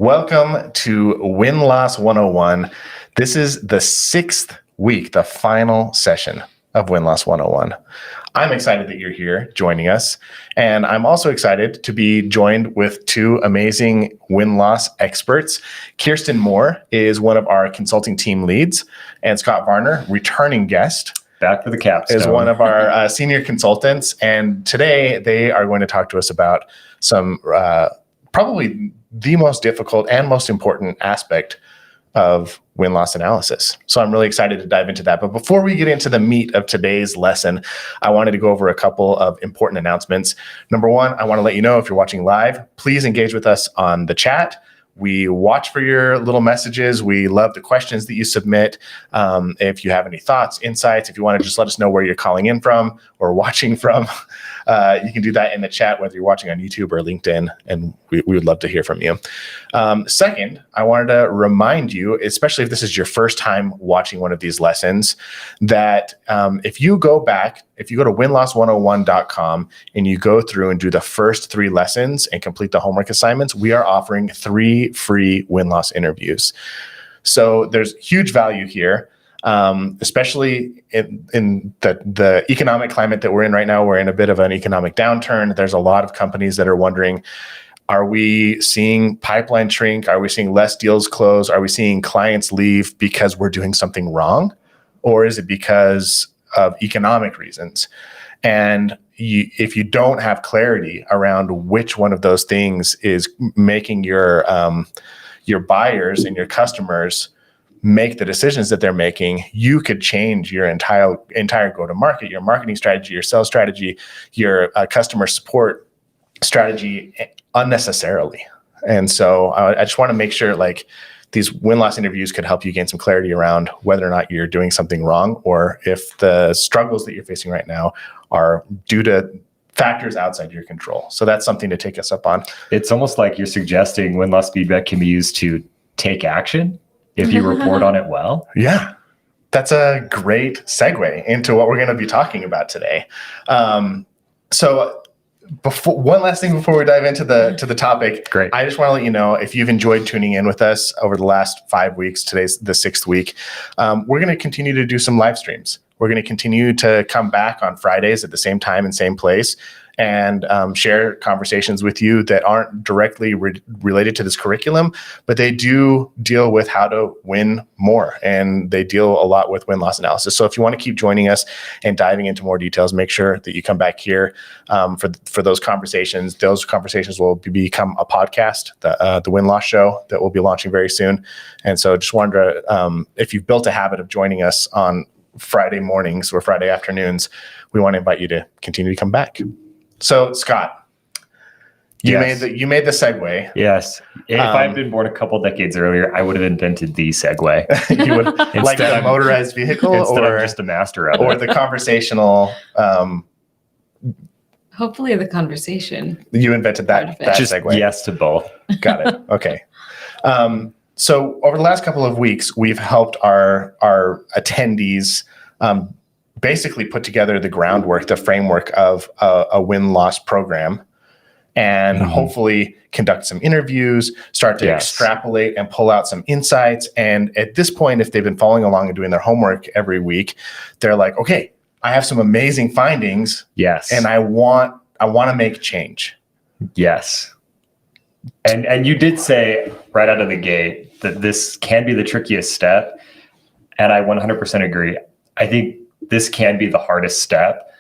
Welcome to Win-Loss 101. This is the 6th week, the final session of Win-Loss 101. I'm excited that you're here joining us, and I'm also excited to be joined with two amazing win-loss experts. Kjersten Moore is one of our consulting team leads, and Scott Varner, returning guest, back for the capstone, is one of our senior consultants. And today they are going to talk to us about some probably the most difficult and most important aspect of win-loss analysis. So I'm really excited to dive into that. But before we get into the meat of today's lesson, I wanted to go over a couple of important announcements. Number one, I want to let you know if you're watching live, please engage with us on the chat. We watch for your little messages. We love the questions that you submit. If you have any thoughts, insights, if you want to just let us know where you're calling in from or watching from, you can do that in the chat, whether you're watching on YouTube or LinkedIn, and we would love to hear from you. Second, I wanted to remind you, especially if this is your first time watching one of these lessons, that if you go to winloss101.com and you go through and do the first 3 lessons and complete the homework assignments, we are offering 3 free win-loss interviews. So there's huge value here. Especially in the economic climate that we're in right now. We're in a bit of an economic downturn. There's a lot of companies that are wondering, are we seeing pipeline shrink? Are we seeing less deals close? Are we seeing clients leave because we're doing something wrong? Or is it because of economic reasons? And if you don't have clarity around which one of those things is making your buyers and your customers make the decisions that they're making, you could change your entire go-to-market, your marketing strategy, your sales strategy, your customer support strategy unnecessarily. And so I just want to make sure these win-loss interviews could help you gain some clarity around whether or not you're doing something wrong, or if the struggles that you're facing right now are due to factors outside your control. So that's something to take us up on. It's almost like you're suggesting win-loss feedback can be used to take action if you report on it well. Yeah, that's a great segue into what we're going to be talking about today. So one last thing before we dive into the topic. Great. I just want to let you know, if you've enjoyed tuning in with us over the last 5 weeks, today's the 6th week, we're going to continue to do some live streams. We're going to continue to come back on Fridays at the same time and same place and share conversations with you that aren't directly related to this curriculum, but they do deal with how to win more, and they deal a lot with win-loss analysis. So if you want to keep joining us and diving into more details, make sure that you come back here for those conversations. Those conversations will become a podcast, the Win-Loss Show, that will be launching very soon. And so just wanted to, if you've built a habit of joining us on Friday mornings or Friday afternoons, we want to invite you to continue to come back. So, Scott, you made the segue. Yes. If I'd been born a couple decades earlier, I would have invented the segue. You would like the motorized vehicle, instead or I'm just a master of or it. the conversational. Hopefully, the conversation. You invented that Just segue. yes to both. Got it. Okay. So over the last couple of weeks, we've helped our attendees basically put together the groundwork, the framework of a win-loss program, and hopefully conduct some interviews, start to extrapolate and pull out some insights. And at this point, if they've been following along and doing their homework every week, they're like, okay, I have some amazing findings. Yes. And I want to make change. Yes. And you did say right out of the gate that this can be the trickiest step. And I 100% agree. I think this can be the hardest step,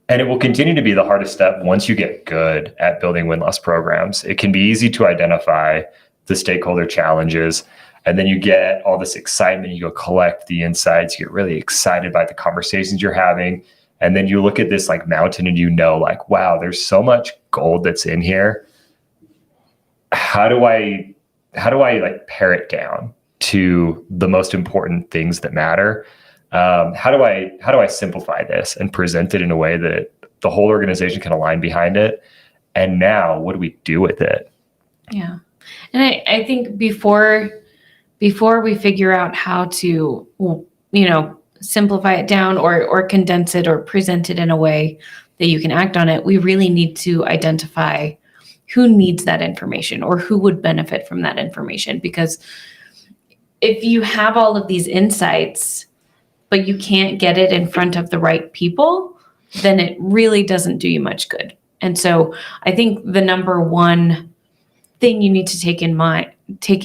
and it will continue to be the hardest step once you get good at building win-loss programs. It can be easy to identify the stakeholder challenges, and then you get all this excitement, you go collect the insights, you get really excited by the conversations you're having, and then you look at this mountain and wow, there's so much gold that's in here. How do I pare it down to the most important things that matter? How do I simplify this and present it in a way that the whole organization can align behind it? And now, what do we do with it? Yeah, and I think before we figure out how to, simplify it down or condense it or present it in a way that you can act on it, we really need to identify who needs that information or who would benefit from that information. Because if you have all of these insights, but you can't get it in front of the right people, then it really doesn't do you much good. And so I think the number one thing you need to take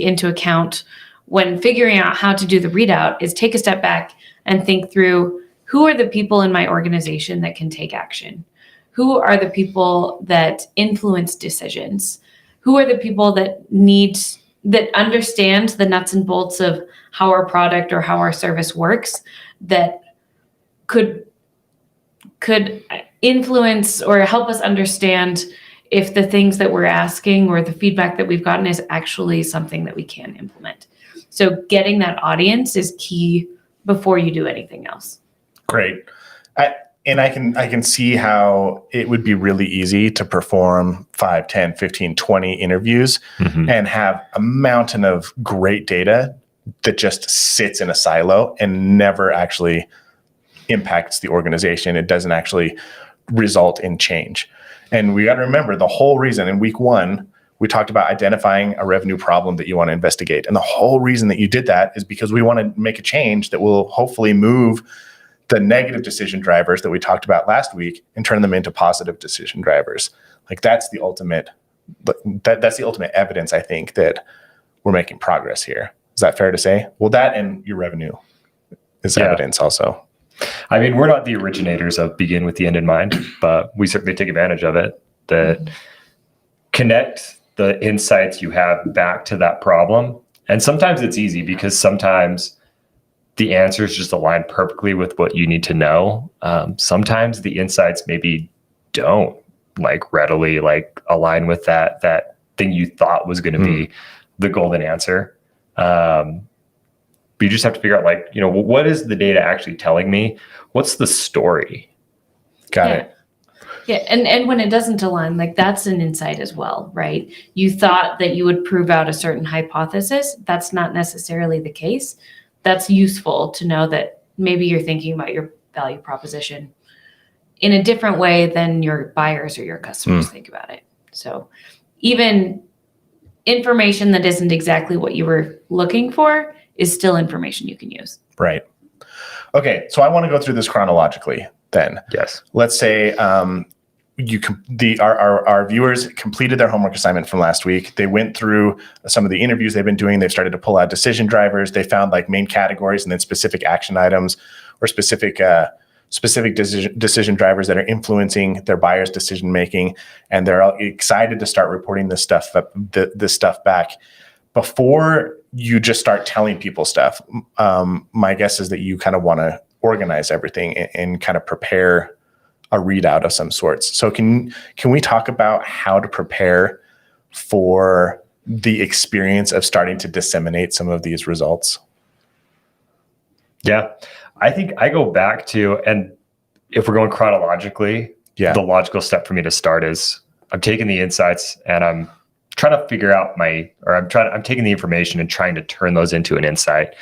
into account when figuring out how to do the readout is take a step back and think through, who are the people in my organization that can take action? Who are the people that influence decisions? Who are the people that understand the nuts and bolts of how our product or how our service works, that could influence or help us understand if the things that we're asking or the feedback that we've gotten is actually something that we can implement. So getting that audience is key before you do anything else. Great. I can see how it would be really easy to perform 5, 10, 15, 20 interviews and have a mountain of great data that just sits in a silo and never actually impacts the organization. It doesn't actually result in change. And we got to remember, the whole reason in week 1, we talked about identifying a revenue problem that you want to investigate. And the whole reason that you did that is because we want to make a change that will hopefully move the negative decision drivers that we talked about last week and turn them into positive decision drivers. Like that's the ultimate evidence, I think, that we're making progress here. Is that fair to say? Well, that and your revenue is evidence also. I mean, we're not the originators of begin with the end in mind, but we certainly take advantage of it, that connect the insights you have back to that problem. And sometimes it's easy because sometimes the answers just align perfectly with what you need to know. Sometimes the insights maybe don't readily align with that thing you thought was going to be the golden answer. But you just have to figure out what is the data actually telling me? What's the story? Got it. Yeah. And when it doesn't align, that's an insight as well, right? You thought that you would prove out a certain hypothesis. That's not necessarily the case. That's useful to know that maybe you're thinking about your value proposition in a different way than your buyers or your customers think about it. So even information that isn't exactly what you were looking for is still information you can use. Right. Okay. So I want to go through this chronologically then. Yes. Let's say our viewers completed their homework assignment from last week. They went through some of the interviews they've been doing. They've started to pull out decision drivers. They found main categories and then specific action items or specific decision drivers that are influencing their buyers' decision making, and they're all excited to start reporting this stuff back. Before you just start telling people stuff, my guess is that you kind of want to organize everything and kind of prepare a readout of some sorts. So can we talk about how to prepare for the experience of starting to disseminate some of these results? Yeah, I think I go back to, and if we're going chronologically, the logical step for me to start is I'm taking the insights and I'm trying to figure out I'm taking the information and trying to turn those into an insight.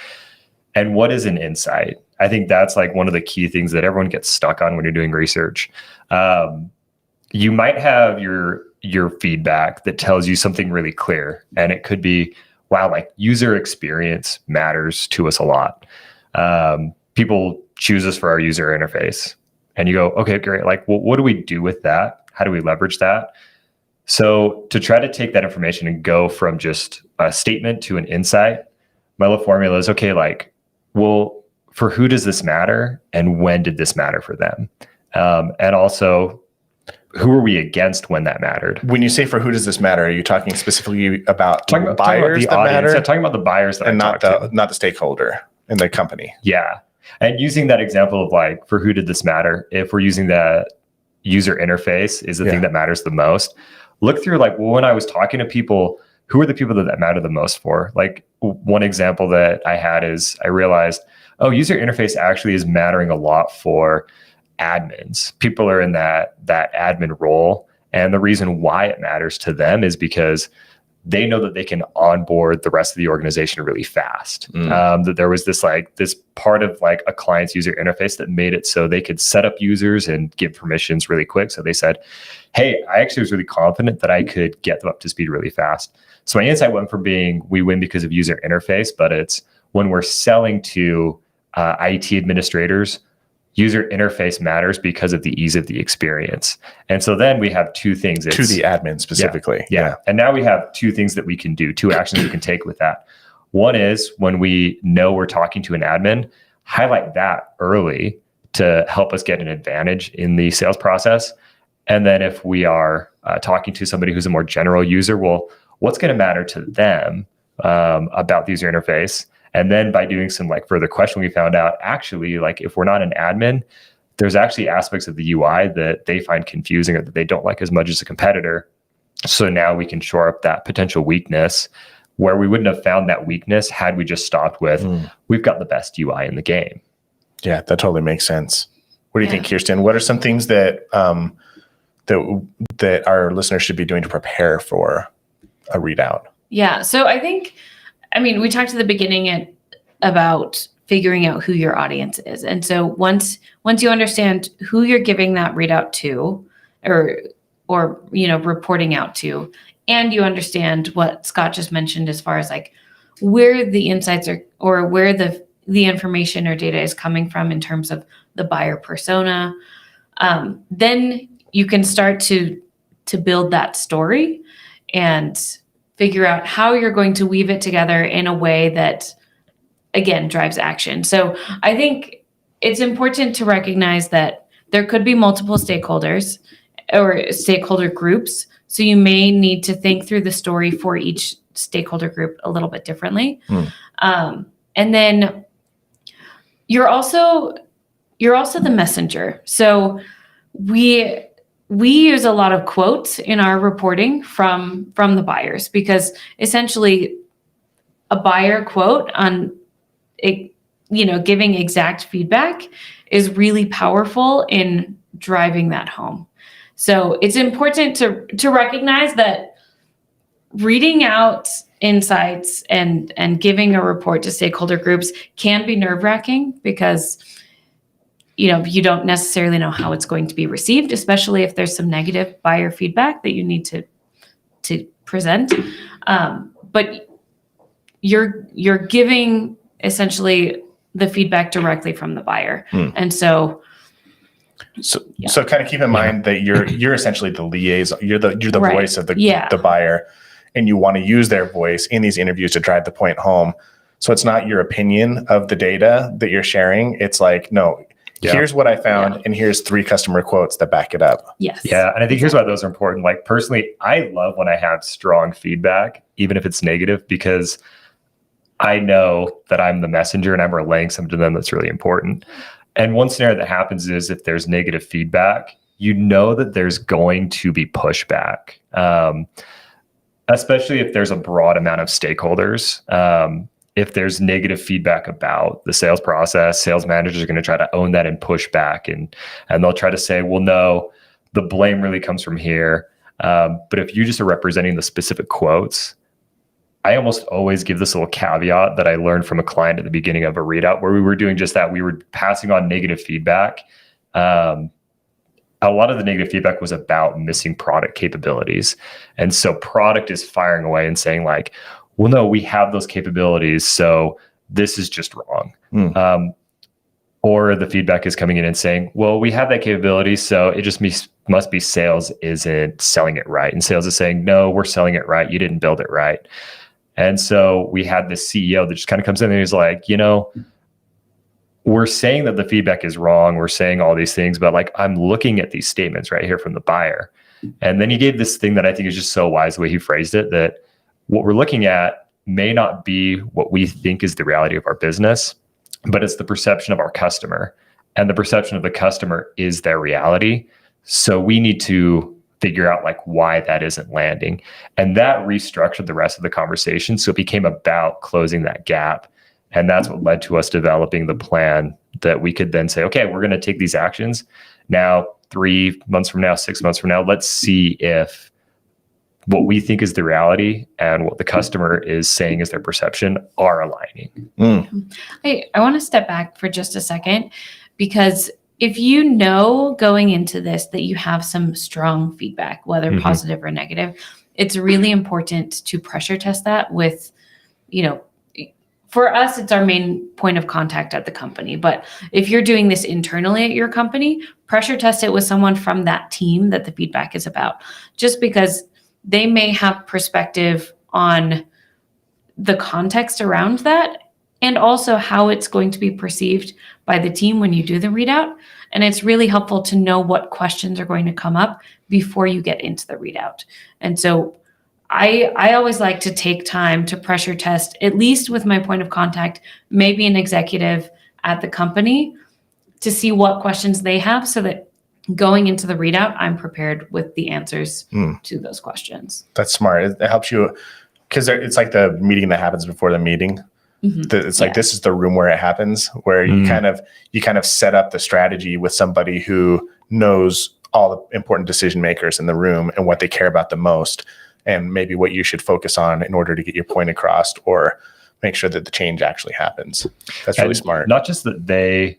And what is an insight? I think that's one of the key things that everyone gets stuck on when you're doing research. You might have your feedback that tells you something really clear, and it could be, wow, user experience matters to us a lot. People choose us for our user interface, and you go, okay, great. Well, what do we do with that? How do we leverage that? So to try to take that information and go from just a statement to an insight, my little formula is, okay, well, for who does this matter and when did this matter for them? And also, who are we against when that mattered? When you say for who does this matter, are you talking specifically about buyers talking about the that audience, matter? Yeah, talking about the buyers that and not the stakeholder in the company. Yeah. And using that example of for who did this matter, if we're using the user interface is the thing that matters the most, look through when I was talking to people, who are the people that matter the most for? One example that I had is I realized, user interface actually is mattering a lot for admins. People are in that admin role. And the reason why it matters to them is because they know that they can onboard the rest of the organization really fast. That there was this part of like a client's user interface that made it so they could set up users and give permissions really quick. So they said, hey, I actually was really confident that I could get them up to speed really fast. So my insight went from being we win because of user interface, but it's when we're selling to IT administrators, user interface matters because of the ease of the experience. And so then we have two things. To the admin specifically. Yeah. And now we have two things that we can do, two actions we can take with that. One is when we know we're talking to an admin, highlight that early to help us get an advantage in the sales process. And then if we are talking to somebody who's a more general user, well, what's going to matter to them about the user interface? And then by doing some like further questioning, we found out actually, like if we're not an admin, there's actually aspects of the UI that they find confusing or that they don't like as much as a competitor. So now we can shore up that potential weakness where we wouldn't have found that weakness had we just stopped with, we've got the best UI in the game. Yeah, that totally makes sense. What do you think, Kjersten? What are some things that that our listeners should be doing to prepare for a readout? Yeah. So we talked at the beginning about figuring out who your audience is. And so once you understand who you're giving that readout to or reporting out to, and you understand what Scott just mentioned as far as like where the insights are or where the information or data is coming from in terms of the buyer persona, then you can start to build that story and figure out how you're going to weave it together in a way that, again, drives action. So I think it's important to recognize that there could be multiple stakeholders or stakeholder groups. So you may need to think through the story for each stakeholder group a little bit differently. And then you're also the messenger. So we use a lot of quotes in our reporting from the buyers because essentially a buyer quote on giving exact feedback is really powerful in driving that home. So it's important to recognize that reading out insights and giving a report to stakeholder groups can be nerve-wracking because you don't necessarily know how it's going to be received, especially if there's some negative buyer feedback that you need to present. But you're giving essentially the feedback directly from the buyer. And so kind of keep in mind that you're essentially the liaison. You're the right. voice of the buyer, and you want to use their voice in these interviews to drive the point home. So it's not your opinion of the data that you're sharing. It's like, no, here's what I found, and here's 3 customer quotes that back it up. Yes. Yeah, and I think here's why those are important. Like personally, I love when I have strong feedback, even if it's negative, because I know that I'm the messenger and I'm relaying something to them that's really important. And one scenario that happens is if there's negative feedback, you know that there's going to be pushback, especially if there's a broad amount of stakeholders. If there's negative feedback about the sales process, sales managers are going to try to own that and push back. And they'll try to say, well, no, the blame really comes from here. But if you just are representing the specific quotes, I almost always give this little caveat that I learned from a client at the beginning of a readout where we were doing just that. We were passing on negative feedback. A lot of the negative feedback was about missing product capabilities. And so product is firing away and saying like, well, no, we have those capabilities, so this is just wrong. Or the feedback is coming in and saying, well, we have that capability, so it just must be sales isn't selling it right. And sales is saying, no, we're selling it right. You didn't build it right. And so we had this CEO that just kind of comes in and he's like, we're saying that the feedback is wrong. We're saying all these things, but like, I'm looking at these statements right here from the buyer. And then he gave this thing that I think is just so wise the way he phrased it, that what we're looking at may not be what we think is the reality of our business, but it's the perception of our customer. And the perception of the customer is their reality. So we need to figure out like why that isn't landing. And that restructured the rest of the conversation. So it became about closing that gap. And that's what led to us developing the plan that we could then say, okay, we're going to take these actions. Now, 3 months from now, 6 months from now, let's see if what we think is the reality and what the customer is saying is their perception are aligning. I want to step back for just a second, because if you know going into this that you have some strong feedback, whether positive or negative, it's really important to pressure test that with, for us, it's our main point of contact at the company. But if you're doing this internally at your company, pressure test it with someone from that team that the feedback is about, just because they may have perspective on the context around that and also how it's going to be perceived by the team when you do the readout. And it's really helpful to know what questions are going to come up before you get into the readout. And so I always like to take time to pressure test, at least with my point of contact, maybe an executive at the company, to see what questions they have so that going into the readout, I'm prepared with the answers to those questions. That's smart. It helps you, because it's like the meeting that happens before the meeting. It's like, this is the room where it happens, where you kind of set up the strategy with somebody who knows all the important decision makers in the room and what they care about the most, and maybe what you should focus on in order to get your point across or make sure that the change actually happens. That's really smart. Not just that they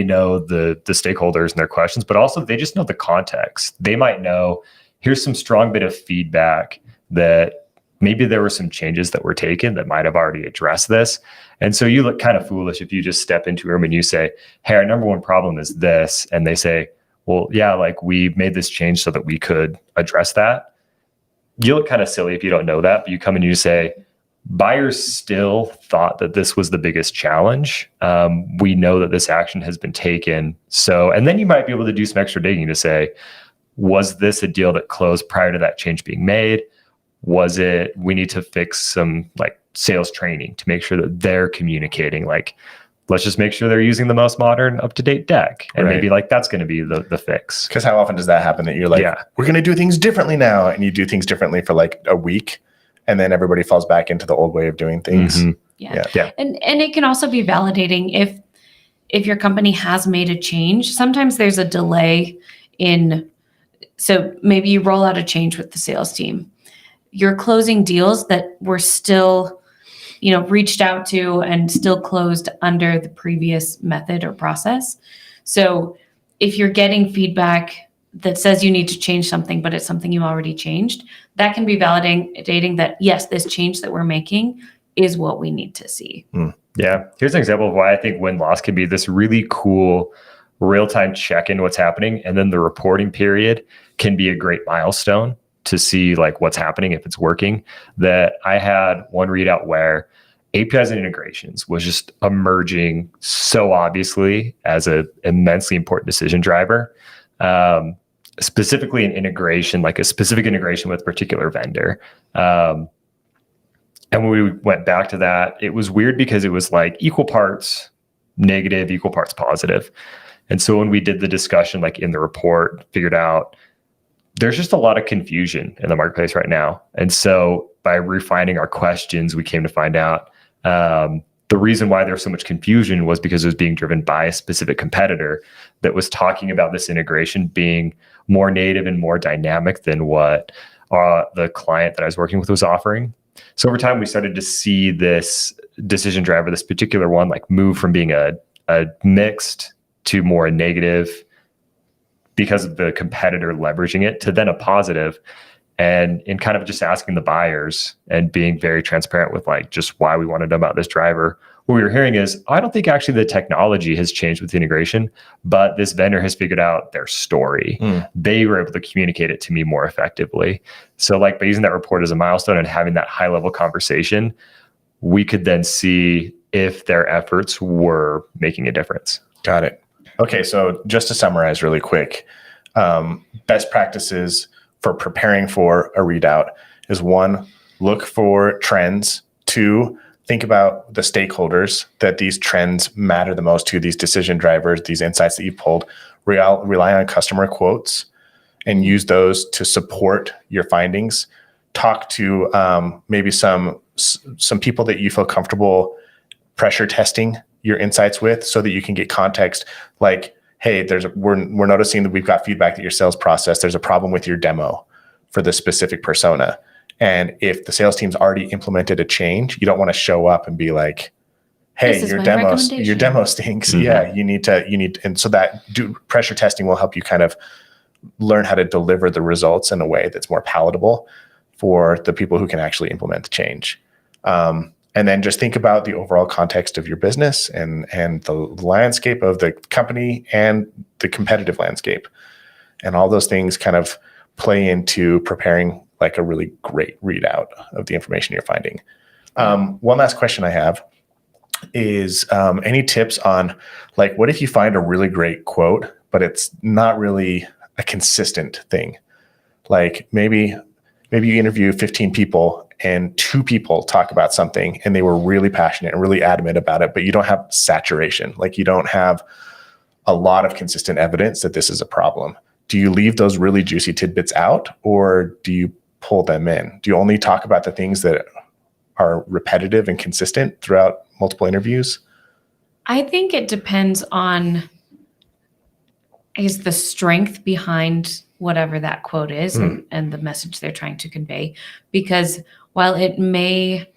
know the stakeholders and their questions, but also they just know the context. They might know, here's some strong bit of feedback that maybe there were some changes that were taken that might have already addressed this. And so you look kind of foolish if you just step into a room and you say, hey, our number one problem is this. And they say, well, yeah, like we made this change so that we could address that. You look kind of silly if you don't know that, but you come and you say, buyers still thought that this was the biggest challenge. We know that this action has been taken. So, and then you might be able to do some extra digging to say, was this a deal that closed prior to that change being made? Was it, we need to fix some like sales training to make sure that they're communicating, like, let's just make sure they're using the most modern, up-to-date deck. And maybe like that's going to be the fix. Because how often does that happen that you're like, we're going to do things differently now. And you do things differently for like a week. And then everybody falls back into the old way of doing things. Yeah. And it can also be validating if your company has made a change. Sometimes there's a delay so maybe you roll out a change with the sales team. You're closing deals that were still, reached out to and still closed under the previous method or process. So if you're getting feedback that says you need to change something, but it's something you already changed, that can be validating that, yes, this change that we're making is what we need to see. Yeah. Here's an example of why I think win-loss can be this really cool real-time check-in what's happening. And then the reporting period can be a great milestone to see like what's happening, if it's working. That I had one readout where APIs and integrations was just emerging so obviously as an immensely important decision driver. Specifically an integration, like a specific integration with a particular vendor. And when we went back to that, it was weird because it was like equal parts negative, equal parts positive. And so when we did the discussion, like in the report, figured out there's just a lot of confusion in the marketplace right now. And so by refining our questions, we came to find out the reason why there's so much confusion was because it was being driven by a specific competitor that was talking about this integration being more native and more dynamic than what the client that I was working with was offering. So over time, we started to see this decision driver, this particular one, like move from being a mixed to more a negative because of the competitor leveraging it to then a positive. And in kind of just asking the buyers and being very transparent with like just why we wanted to know about this driver, what we were hearing is, I don't think actually the technology has changed with the integration, but this vendor has figured out their story. They were able to communicate it to me more effectively. So like by using that report as a milestone and having that high level conversation, we could then see if their efforts were making a difference. Got it. Okay, so just to summarize really quick, best practices for preparing for a readout is 1, look for trends. 2, think about the stakeholders that these trends matter the most to, these decision drivers, these insights that you pulled. Rely on customer quotes and use those to support your findings. Talk to maybe some people that you feel comfortable pressure testing your insights with so that you can get context like, hey, we're noticing that we've got feedback that your sales process, there's a problem with your demo. for the specific persona. And if the sales team's already implemented a change, you don't want to show up and be like, hey, This is your my demo recommendation. stinks. Yeah, you need, and so that pressure testing will help you kind of learn how to deliver the results in a way that's more palatable for the people who can actually implement the change. And then just think about the overall context of your business and the landscape of the company and the competitive landscape. And all those things kind of play into preparing like a really great readout of the information you're finding. One last question I have is any tips on like, what if you find a really great quote, but it's not really a consistent thing? Like maybe you interview 15 people and 2 people talk about something and they were really passionate and really adamant about it, but you don't have saturation. Like you don't have a lot of consistent evidence that this is a problem. Do you leave those really juicy tidbits out, or do you pull them in? Do you only talk about the things that are repetitive and consistent throughout multiple interviews? I think it depends on, I guess, the strength behind whatever that quote is and the message they're trying to convey. Because while it may,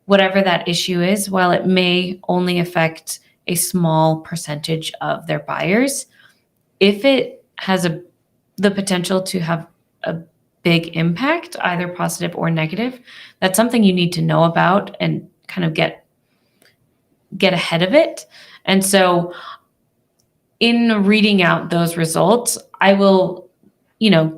whatever that issue is, while it may only affect a small percentage of their buyers, if it has the potential to have a big impact, either positive or negative, that's something you need to know about and kind of get ahead of it. And so in reading out those results, I will,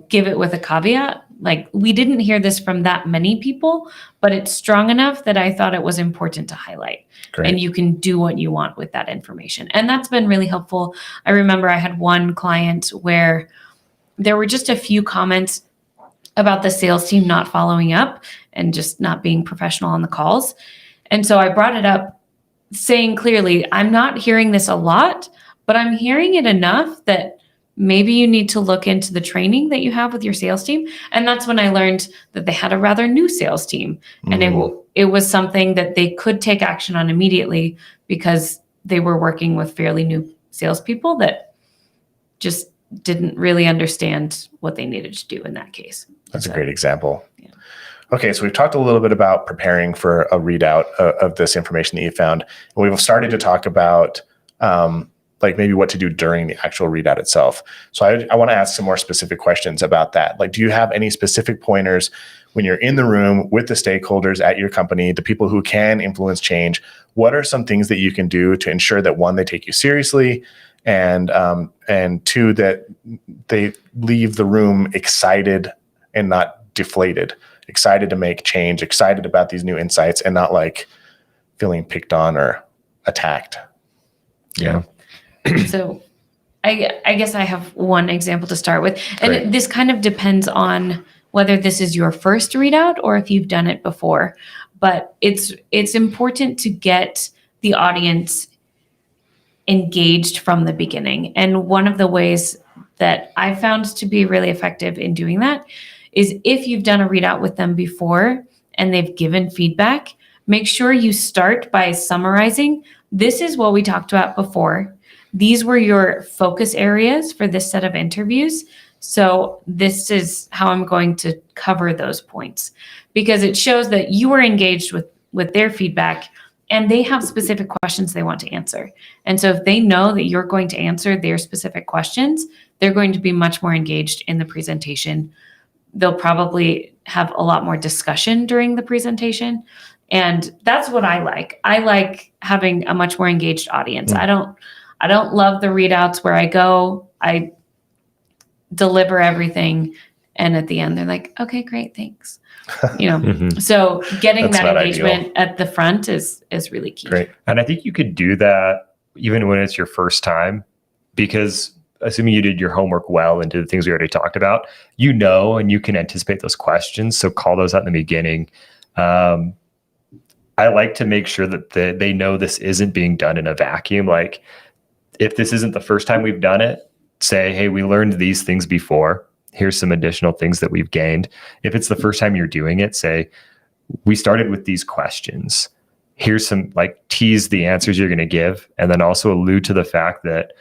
give it with a caveat. Like, we didn't hear this from that many people, but it's strong enough that I thought it was important to highlight. Great. And you can do what you want with that information. And that's been really helpful. I remember I had one client where there were just a few comments about the sales team not following up and just not being professional on the calls. And so I brought it up saying clearly, I'm not hearing this a lot, but I'm hearing it enough that maybe you need to look into the training that you have with your sales team. And that's when I learned that they had a rather new sales team. And it was something that they could take action on immediately because they were working with fairly new salespeople that just didn't really understand what they needed to do in that case. That's a great example. Yeah. Okay, so we've talked a little bit about preparing for a readout of this information that you found. And we've started to talk about like maybe what to do during the actual readout itself. So I want to ask some more specific questions about that. Like, do you have any specific pointers when you're in the room with the stakeholders at your company, the people who can influence change? What are some things that you can do to ensure that, one, they take you seriously, and 2, that they leave the room excited and not deflated, excited to make change, excited about these new insights, and not like feeling picked on or attacked? Yeah. So I guess I have one example to start with. And this kind of depends on whether this is your first readout or if you've done it before. But it's important to get the audience engaged from the beginning. And one of the ways that I found to be really effective in doing that is if you've done a readout with them before and they've given feedback, make sure you start by summarizing, this is what we talked about before. These were your focus areas for this set of interviews. So this is how I'm going to cover those points, because it shows that you were engaged with their feedback and they have specific questions they want to answer. And so if they know that you're going to answer their specific questions, they're going to be much more engaged in the presentation. They'll probably have a lot more discussion during the presentation. And that's what I like. I like having a much more engaged audience. I don't love the readouts where I deliver everything, and at the end they're like, okay, great, thanks. So getting That's that not engagement ideal. at the front is really key. Great. And I think you could do that even when it's your first time, because assuming you did your homework well and did the things we already talked about, and you can anticipate those questions. So call those out in the beginning. I like to make sure that they know this isn't being done in a vacuum. Like, if this isn't the first time we've done it, say, hey, we learned these things before. Here's some additional things that we've gained. If it's the first time you're doing it, say, we started with these questions. Here's some, like, tease the answers you're going to give, and then also allude to the fact that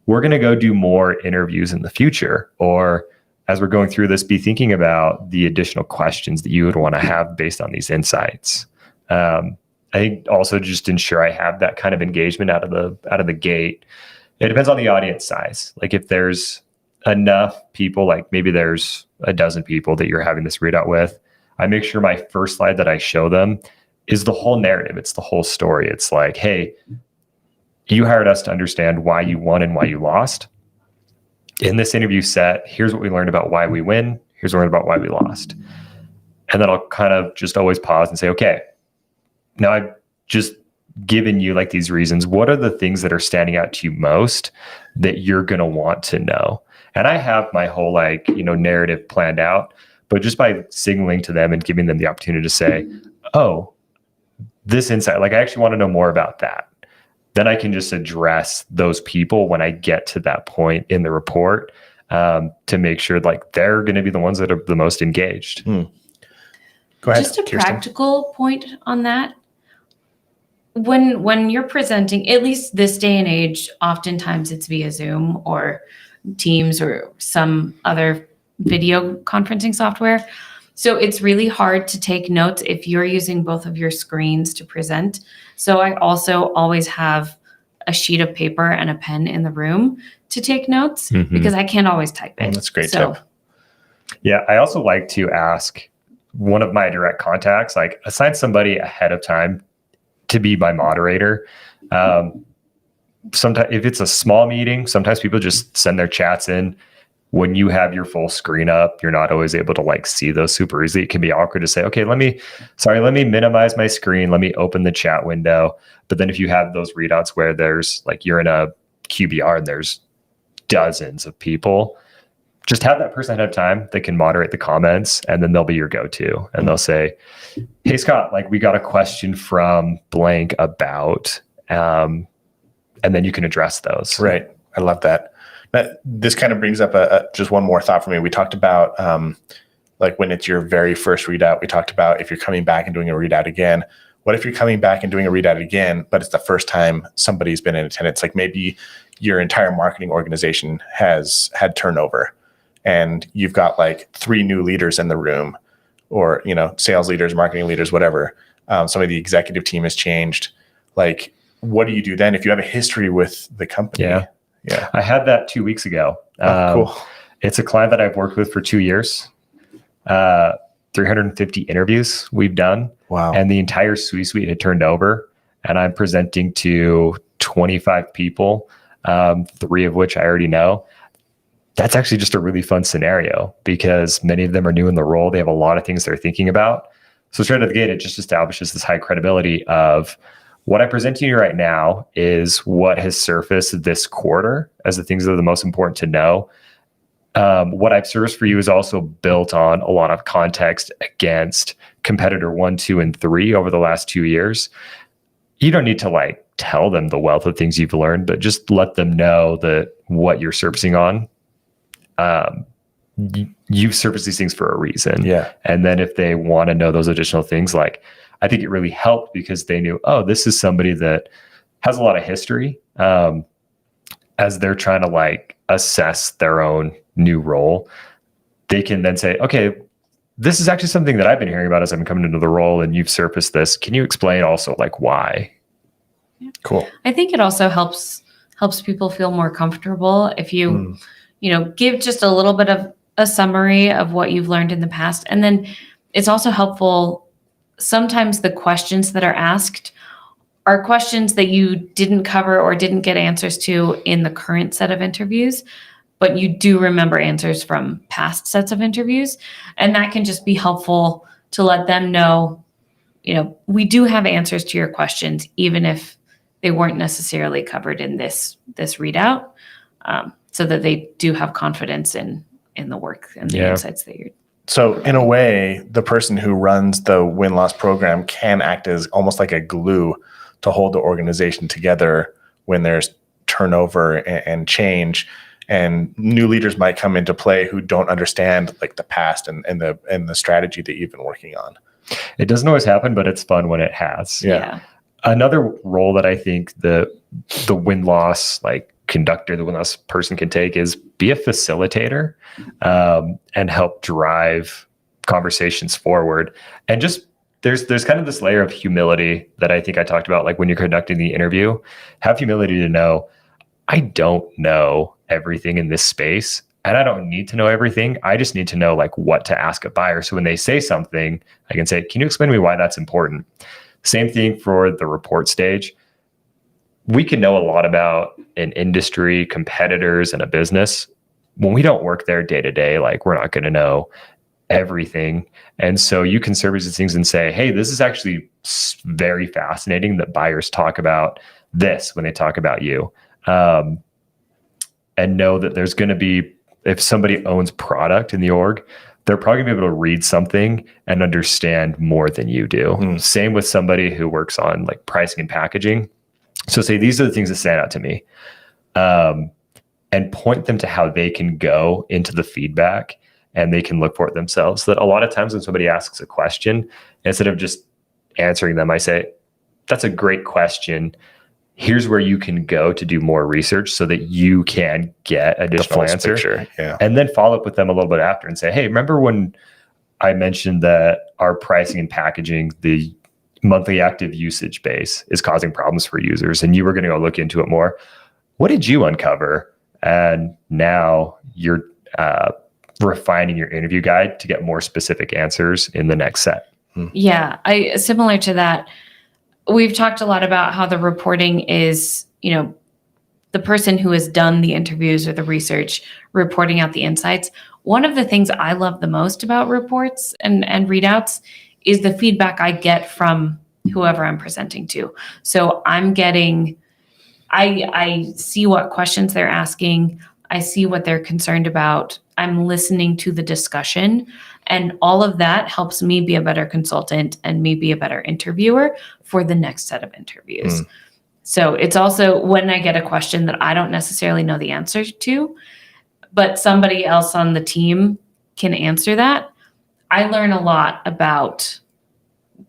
we're going to go do more interviews in the future, or as we're going through this, be thinking about the additional questions that you would want to have based on these insights. I think also just ensure I have that kind of engagement out of the gate. It depends on the audience size. Like if there's enough people, like maybe there's a dozen people that you're having this readout with, I make sure my first slide that I show them is the whole narrative. It's the whole story. It's like, hey, you hired us to understand why you won and why you lost. In this interview set, here's what we learned about why we win. Here's what we learned about why we lost. And then I'll kind of just always pause and say, okay, now I've just given you like these reasons. What are the things that are standing out to you most that you're going to want to know? And I have my whole narrative planned out, but just by signaling to them and giving them the opportunity to say, oh, this insight, like I actually want to know more about that. Then I can just address those people when I get to that point in the report to make sure like they're going to be the ones that are the most engaged. Go ahead, Just a Kjersten. practical point on that. When you're presenting, at least this day and age, oftentimes it's via Zoom or Teams or some other video conferencing software. So it's really hard to take notes if you're using both of your screens to present. So I also always have a sheet of paper and a pen in the room to take notes because I can't always type it. That's a great So tip. Yeah, I also like to ask one of my direct contacts, like assign somebody ahead of time to be my moderator. Sometimes if it's a small meeting, sometimes people just send their chats in. When you have your full screen up, you're not always able to like see those super easily. It can be awkward to say, okay, let me minimize my screen. Let me open the chat window. But then if you have those readouts where there's like, you're in a QBR and there's dozens of people, just have that person ahead of time that can moderate the comments, and then they'll be your go-to. And they'll say, hey, Scott, like we got a question from blank about, and then you can address those. Right. I love that. This kind of brings up just one more thought for me. We talked about like when it's your very first readout, we talked about if you're coming back and doing a readout again. What if you're coming back and doing a readout again, but it's the first time somebody's been in attendance? Like maybe your entire marketing organization has had turnover and you've got like 3 new leaders in the room, or, sales leaders, marketing leaders, whatever. Some of the executive team has changed. Like, what do you do then if you have a history with the company? Yeah. I had that 2 weeks ago. Cool. It's a client that I've worked with for 2 years. 350 interviews we've done. Wow. And the entire C-suite had turned over. And I'm presenting to 25 people, 3 of which I already know. That's actually just a really fun scenario because many of them are new in the role. They have a lot of things they're thinking about. So straight out of the gate, it just establishes this high credibility of what I present to you right now is what has surfaced this quarter as the things that are the most important to know. What I've serviced for you is also built on a lot of context against competitor 1, 2, and 3 over the last 2 years. You don't need to like tell them the wealth of things you've learned, but just let them know that what you're surfacing on, you've surfaced these things for a reason. Yeah. And then if they want to know those additional things, like I think it really helped because they knew, oh, this is somebody that has a lot of history as they're trying to like assess their own new role. They can then say, okay, this is actually something that I've been hearing about as I've been coming into the role and you've surfaced this. Can you explain also like why? Cool. I think it also helps people feel more comfortable if you, give just a little bit of a summary of what you've learned in the past. And then it's also helpful. Sometimes the questions that are asked are questions that you didn't cover or didn't get answers to in the current set of interviews, but you do remember answers from past sets of interviews. And that can just be helpful to let them know, we do have answers to your questions, even if they weren't necessarily covered in this readout, so that they do have confidence in the work and the insights that you're. So in a way, the person who runs the win-loss program can act as almost like a glue to hold the organization together when there's turnover and change, and new leaders might come into play who don't understand like the past and the strategy that you've been working on. It doesn't always happen, but it's fun when it has. Yeah. Another role that I think the win-loss like conductor the one person can take is be a facilitator, and help drive conversations forward. And just there's kind of this layer of humility that I think I talked about, like when you're conducting the interview, have humility to know, I don't know everything in this space, and I don't need to know everything. I just need to know like what to ask a buyer. So when they say something, I can say, can you explain to me why that's important? Same thing for the report stage. We can know a lot about an industry, competitors, and a business. When we don't work there day to day, like we're not going to know everything. And so you can survey these things and say, hey, this is actually very fascinating that buyers talk about this when they talk about you. And know that there's going to be, if somebody owns product in the org, they're probably going to be able to read something and understand more than you do. Same with somebody who works on like pricing and packaging. So say, these are the things that stand out to me, and point them to how they can go into the feedback and they can look for it themselves. So that a lot of times when somebody asks a question, instead of just answering them, I say, that's a great question. Here's where you can go to do more research so that you can get additional answer. Picture. Yeah. And then follow up with them a little bit after and say, hey, remember when I mentioned that our pricing and packaging, the monthly active usage base is causing problems for users, and you were going to go look into it more. What did you uncover? And now you're refining your interview guide to get more specific answers in the next set. Yeah, similar to that. We've talked a lot about how the reporting is, the person who has done the interviews or the research, reporting out the insights. One of the things I love the most about reports and readouts is the feedback I get from whoever I'm presenting to. So I'm getting, I see what questions they're asking. I see what they're concerned about. I'm listening to the discussion, and all of that helps me be a better consultant and me be a better interviewer for the next set of interviews. So it's also when I get a question that I don't necessarily know the answer to, but somebody else on the team can answer that, I learn a lot about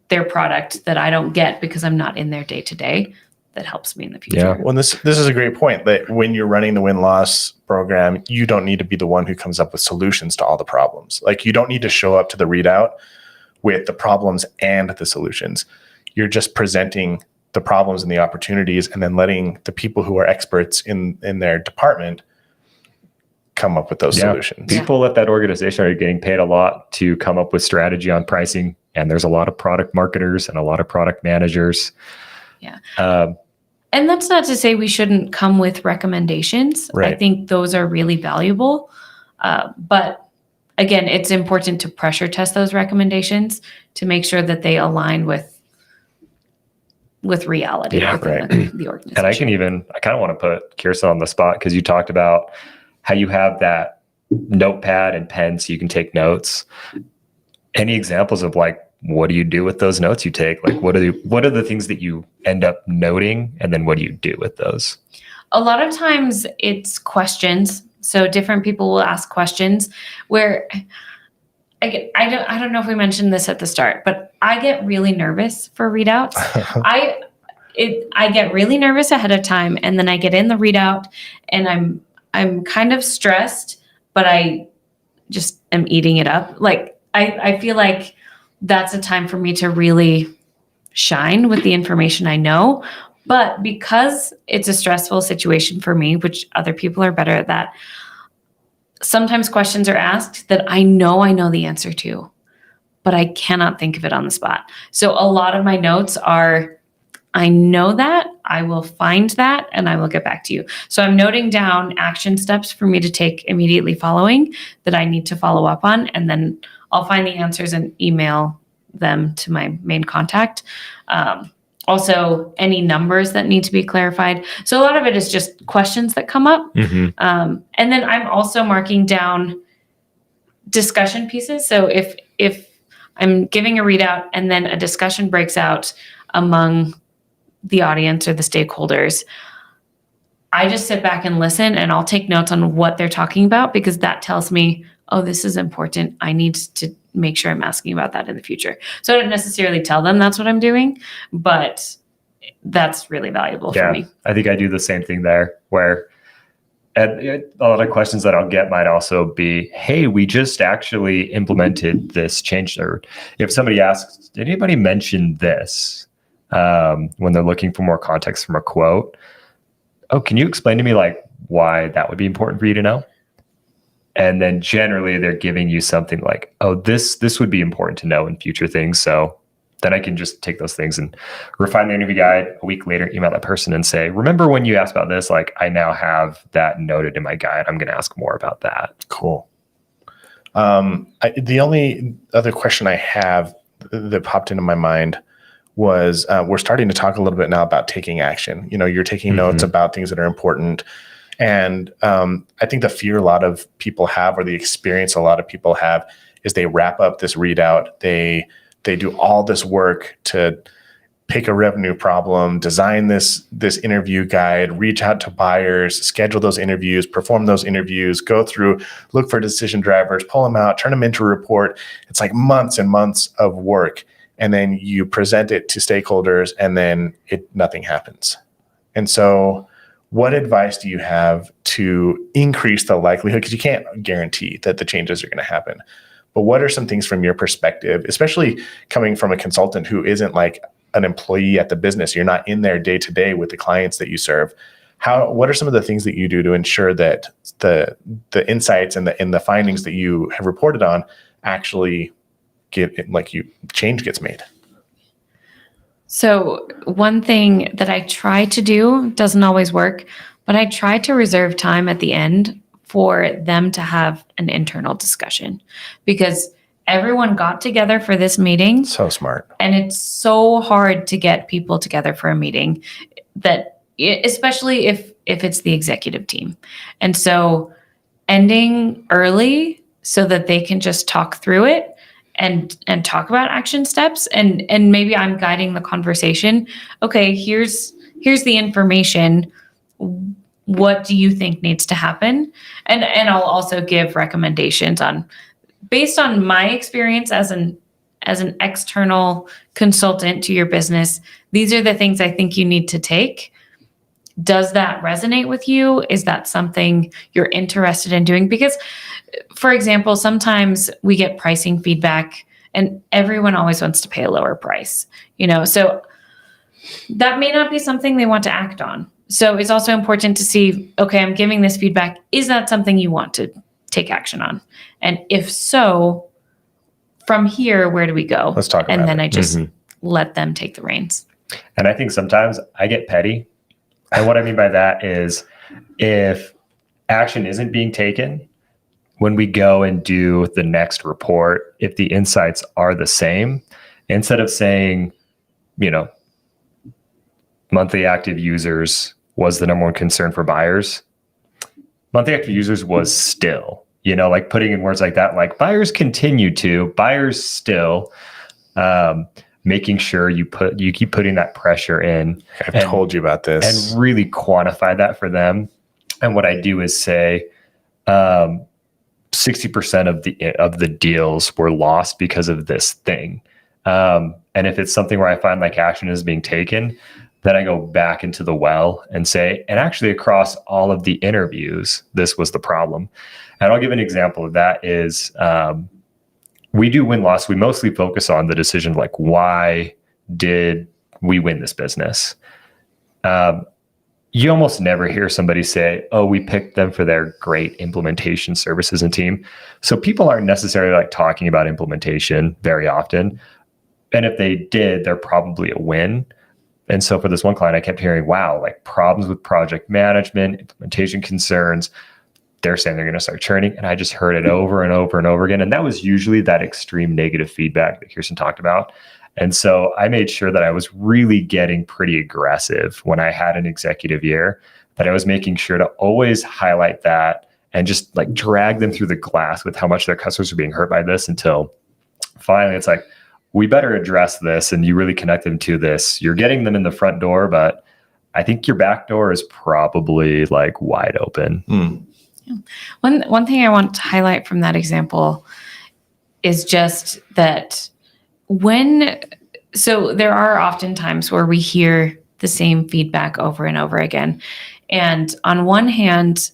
their product that I don't get because I'm not in there day to day. That helps me in the future. Yeah. Well, this is a great point, that when you're running the win-loss program, you don't need to be the one who comes up with solutions to all the problems. Like, you don't need to show up to the readout with the problems and the solutions. You're just presenting the problems and the opportunities, and then letting the people who are experts in their department come up with those solutions. People at that organization are getting paid a lot to come up with strategy on pricing, and there's a lot of product marketers and a lot of product managers. Yeah. And that's not to say we shouldn't come with recommendations. Right. I think those are really valuable. But again, it's important to pressure test those recommendations to make sure that they align with reality within the organization. And I kind of want to put Kjersten on the spot, because you talked about how you have that notepad and pen so you can take notes. Any examples of like, what do you do with those notes you take? Like, what are the things that you end up noting, and then what do you do with those? A lot of times it's questions. So different people will ask questions where I don't know if we mentioned this at the start, but I get really nervous for readouts. I get really nervous ahead of time, and then I get in the readout and I'm kind of stressed, but I just am eating it up. Like I feel like that's a time for me to really shine with the information I know. But because it's a stressful situation for me, which other people are better at that, sometimes questions are asked that I know the answer to, but I cannot think of it on the spot. So a lot of my notes are, I know that, I will find that, and I will get back to you. So I'm noting down action steps for me to take immediately following that I need to follow up on, and then I'll find the answers and email them to my main contact. Also, any numbers that need to be clarified. So a lot of it is just questions that come up. And then I'm also marking down discussion pieces. So if I'm giving a readout and then a discussion breaks out among the audience or the stakeholders, I just sit back and listen, and I'll take notes on what they're talking about, because that tells me, oh, this is important. I need to make sure I'm asking about that in the future. So I don't necessarily tell them that's what I'm doing, but that's really valuable for me. I think I do the same thing there, where And a lot of questions that I'll get might also be, hey, we just actually implemented this change. Or if somebody asks, did anybody mention this when they're looking for more context from a quote? Oh, can you explain to me like why that would be important for you to know? And then generally they're giving you something like, oh, this would be important to know in future things. So then I can just take those things and refine the interview guide. A week later, email that person and say, remember when you asked about this? Like, I now have that noted in my guide. I'm going to ask more about that. Cool. The only other question I have that popped into my mind was we're starting to talk a little bit now about taking action. You're taking notes about things that are important. And I think the fear a lot of people have, or the experience a lot of people have, is they wrap up this readout. They do all this work to pick a revenue problem, design this interview guide, reach out to buyers, schedule those interviews, perform those interviews, go through, look for decision drivers, pull them out, turn them into a report. It's like months and months of work. And then you present it to stakeholders and then nothing happens. And so what advice do you have to increase the likelihood? Because you can't guarantee that the changes are going to happen. But what are some things from your perspective, especially coming from a consultant who isn't like an employee at the business? You're not in there day to day with the clients that you serve. What are some of the things that you do to ensure that the insights and the findings that you have reported on actually change gets made? So one thing that I try to do, doesn't always work, but I try to reserve time at the end for them to have an internal discussion, because everyone got together for this meeting. So smart. And it's so hard to get people together for a meeting, that especially if it's the executive team. And so ending early so that they can just talk through it and talk about action steps, and maybe I'm guiding the conversation. Okay, here's the information. What do you think needs to happen? And I'll also give recommendations based on my experience as an external consultant to your business. These are the things I think you need to take. Does that resonate with you? Is that something you're interested in doing? Because, for example, sometimes we get pricing feedback and everyone always wants to pay a lower price, so that may not be something they want to act on. So it's also important to see, okay, I'm giving this feedback. Is that something you want to take action on? And if so, from here, where do we go? Let's talk about it. And then I just let them take the reins. And I think sometimes I get petty. And what I mean by that is, if action isn't being taken, when we go and do the next report, if the insights are the same, instead of saying, monthly active users was the number one concern for buyers, monthly active users was still, like putting in words like that, like buyers still, making sure you keep putting that pressure in. I've told you about this. And really quantify that for them. And what I do is say, 60% of the deals were lost because of this thing. And if it's something where I find like action is being taken, then I go back into the well and say, and actually across all of the interviews, this was the problem. And I'll give an example of that is, we do win-loss. We mostly focus on the decision, like, why did we win this business? You almost never hear somebody say, oh, we picked them for their great implementation services and team. So people aren't necessarily like talking about implementation very often. And if they did, they're probably a win. And so for this one client, I kept hearing, wow, like problems with project management, implementation concerns. They're saying they're going to start churning. And I just heard it over and over and over again. And that was usually that extreme negative feedback that Kjersten talked about. And so I made sure that I was really getting pretty aggressive when I had an executive year, that I was making sure to always highlight that and just like drag them through the glass with how much their customers are being hurt by this, until finally it's like, we better address this, and you really connect them to this. You're getting them in the front door, but I think your back door is probably like wide open. Yeah. One thing I want to highlight from that example is just that so there are often times where we hear the same feedback over and over again. And on one hand,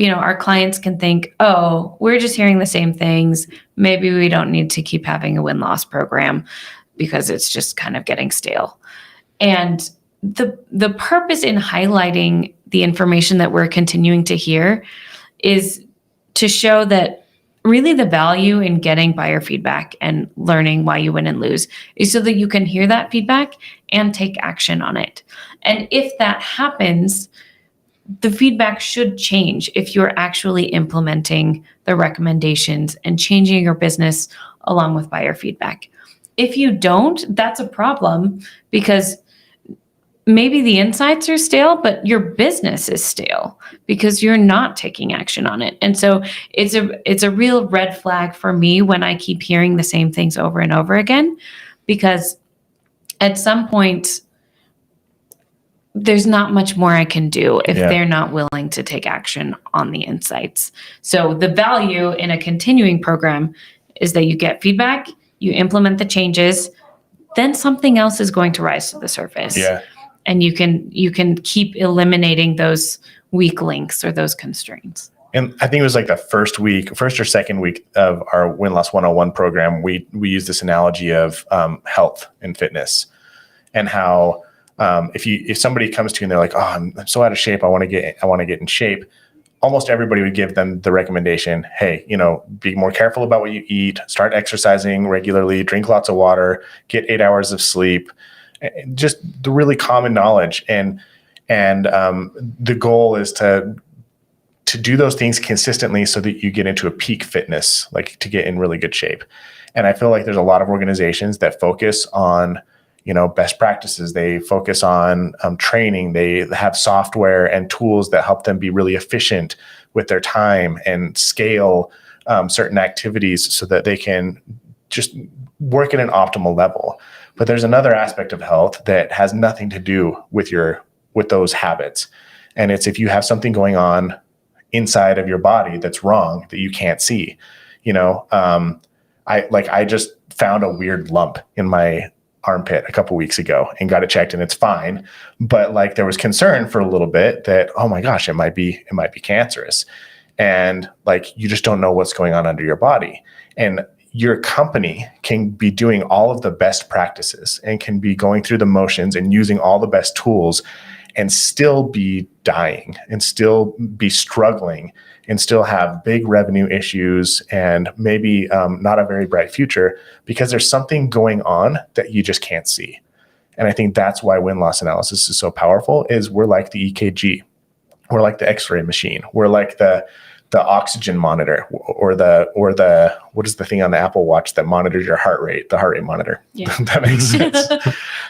our clients can think, oh, we're just hearing the same things. Maybe we don't need to keep having a win-loss program because it's just kind of getting stale. And the purpose in highlighting the information that we're continuing to hear is to show that really the value in getting buyer feedback and learning why you win and lose is so that you can hear that feedback and take action on it. And if that happens, the feedback should change if you're actually implementing the recommendations and changing your business along with buyer feedback. If you don't, that's a problem because maybe the insights are stale, but your business is stale because you're not taking action on it. And so it's a real red flag for me when I keep hearing the same things over and over again, because at some point there's not much more I can do if they're not willing to take action on the insights. So the value in a continuing program is that you get feedback, you implement the changes, then something else is going to rise to the surface. Yeah. And you can keep eliminating those weak links or those constraints. And I think it was like the first or second week of our Win-Loss 101 program, we used this analogy of health and fitness, and how if somebody comes to you and they're like, oh, I'm so out of shape, I want to get in shape. Almost everybody would give them the recommendation, hey, be more careful about what you eat, start exercising regularly, drink lots of water, get 8 hours of sleep. Just the really common knowledge, and the goal is to do those things consistently so that you get into a peak fitness, like to get in really good shape. And I feel like there's a lot of organizations that focus on best practices. They focus on training. They have software and tools that help them be really efficient with their time and scale certain activities so that they can just work at an optimal level. But there's another aspect of health that has nothing to do with those habits. And it's if you have something going on inside of your body that's wrong that you can't see. I just found a weird lump in my armpit a couple weeks ago and got it checked and it's fine. But there was concern for a little bit that, oh my gosh, it might be cancerous. And you just don't know what's going on under your body. And your company can be doing all of the best practices and can be going through the motions and using all the best tools and still be dying and still be struggling and still have big revenue issues and maybe not a very bright future because there's something going on that you just can't see. And I think that's why win-loss analysis is so powerful, is we're like the EKG. We're like the X-ray machine. We're like the oxygen monitor or the what is the thing on the Apple Watch that monitors your heart rate, the heart rate monitor. Yeah. That makes sense.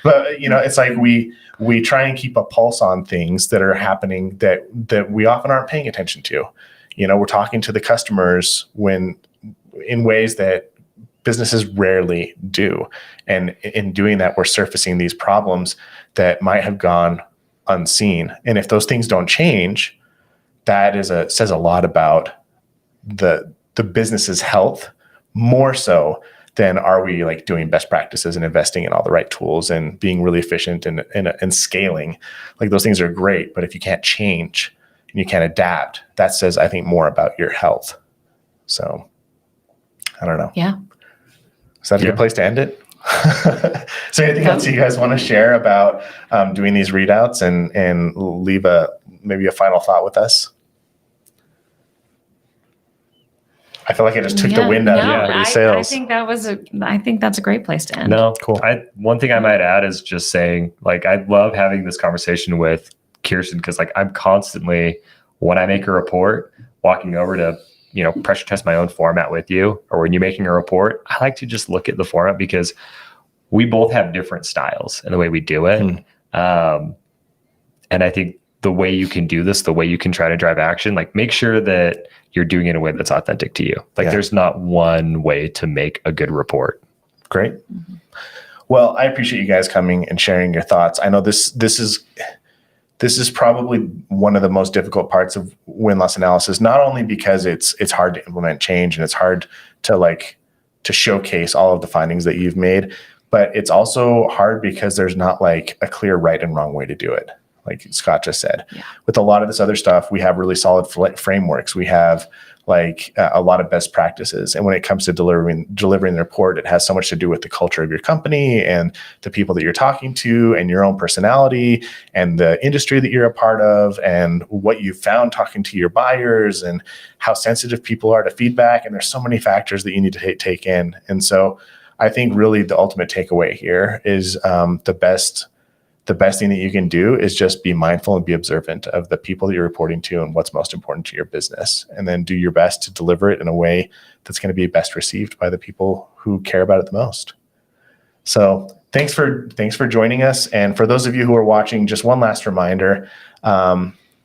But it's like we try and keep a pulse on things that are happening that we often aren't paying attention to. We're talking to the customers in ways that businesses rarely do. And in doing that, we're surfacing these problems that might have gone unseen. And if those things don't change, that says a lot about the business's health, more so than are we doing best practices and investing in all the right tools and being really efficient and scaling. Those things are great, but if you can't change and you can't adapt, that says, I think, more about your health. So I don't know. Yeah. Is that a good place to end it? Is there anything else you guys want to share about doing these readouts and leave maybe a final thought with us? I feel like I just took the wind out of everybody's sails. I think that's a great place to end. No, cool. One thing I might add is just saying, I love having this conversation with Kjersten because I'm constantly, when I make a report, walking over to pressure test my own format with you, or when you're making a report, I like to just look at the format because we both have different styles in the way we do it. And I think the way you can do this, the way you can try to drive action, make sure that you're doing it in a way that's authentic to you. There's not one way to make a good report. Great. Mm-hmm. Well, I appreciate you guys coming and sharing your thoughts. I know this is probably one of the most difficult parts of win-loss analysis, not only because it's hard to implement change and it's hard to showcase all of the findings that you've made, but it's also hard because there's not a clear right and wrong way to do it. like Scott just said. Yeah. With a lot of this other stuff, we have really solid frameworks. We have like a lot of best practices. And when it comes to delivering the report, it has so much to do with the culture of your company and the people that you're talking to and your own personality and the industry that you're a part of and what you found talking to your buyers and how sensitive people are to feedback. And there's so many factors that you need to take in. And so I think really the ultimate takeaway here is the best thing that you can do is just be mindful and be observant of the people that you're reporting to and what's most important to your business. And then do your best to deliver it in a way that's going to be best received by the people who care about it the most. So thanks for joining us. And for those of you who are watching, just one last reminder,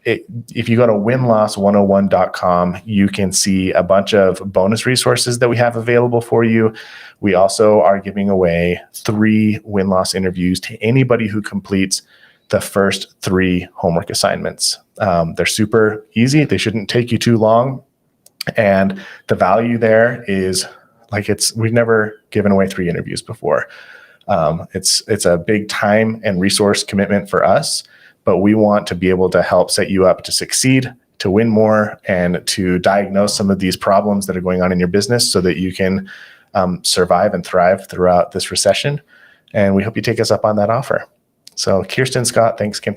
if you go to winloss101.com, you can see a bunch of bonus resources that we have available for you. We also are giving away 3 win-loss interviews to anybody who completes the first 3 homework assignments. They're super easy. They shouldn't take you too long. And the value there is we've never given away 3 interviews before. It's a big time and resource commitment for us, but we want to be able to help set you up to succeed, to win more, and to diagnose some of these problems that are going on in your business so that you can survive and thrive throughout this recession. And we hope you take us up on that offer. So Kjersten, Scott, thanks again for